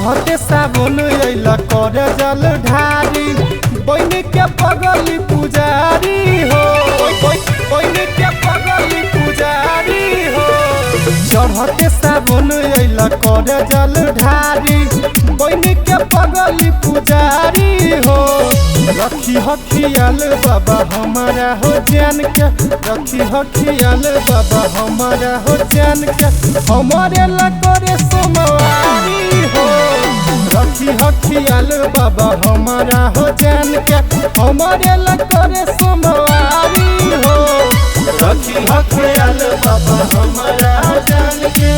चढ़ते सावन अइला कर जल ढारी बन के पगली पुजारी हो बन के पगली पुजारी हो। चढ़ते सावन अइला कर जल ढारी बन के पगली पुजारी हो। रखी हखियाल बाबा हमारा हो जान के रखी हखियाल बाबा हमारा हो जान के हमारे ला करे सोमवारी हो। रखी हखियाल बाबा हमारा हो जान के हमारे ला करे सोमवारी हो। रखी हखियाल बाबा हमारा हो जान के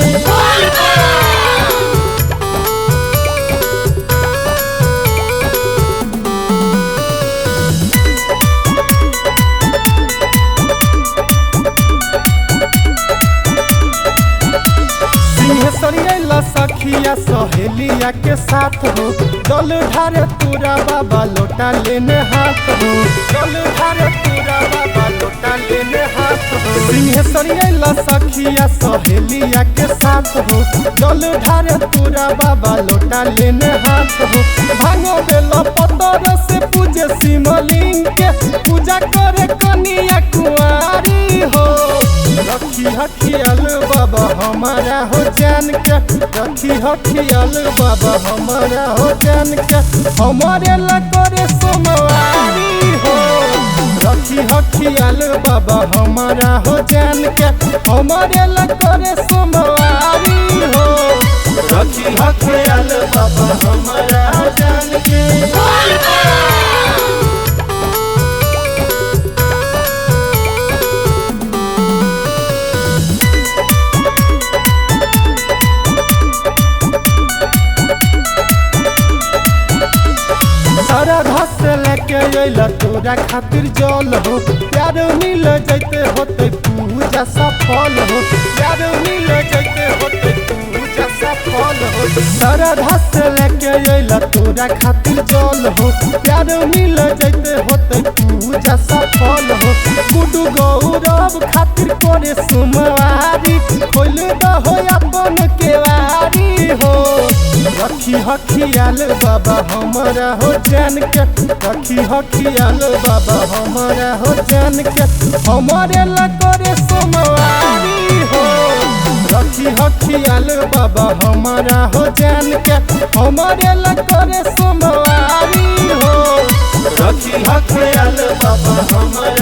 सरिया सखिया सहेलिया के साथ हो जल ढारे तोरा बाबा लोटा लेने हाथ हो जल ढारे तोरा बाबा लोटा लेने हाथ हो। सिंहेश्वरिया सखिया सहेलिया के साथ हो जल ढारे तोरा बाबा लोटा लेने हाथ हो। भांगो बेला पतर से पूजे शिवलिंग के पूजा करे कन्या कुंवारी हो। रखी हखियाल बाबा हमारा हो जान के रखी हखियाल बाबा हमारा हो जान के हमारे ला करे सोमवारी हो। रखी हखियाल बाबा हमारा हो जान के हमारे ला करे सोमवारी हो। रखी हखियाल बाबा हमारा हो जान के राधा से लेके अइला तोरा खातिर जल हो प्यार मिल जैते होते पूजा सफल हो प्यार मिल जैते होते पूजा सफल हो। राधा से लेके अइला तोरा खातिर जल हो प्यार मिल जैते होते पूजा सफल हो। गुडू गौरव खातिर करे सोमवारी खोल दहो अपन केवारी हो। रखी हखियाल बाबा हमारा हो जान के रखी हखियाल बाबा हमारा हो जान के हमारे ला करे सोमवारी हो। रखी हखियाल बाबा हमारा हो जान के हमारे ला करे सोमवारी हो। रखी हखियाल बाबा हमारा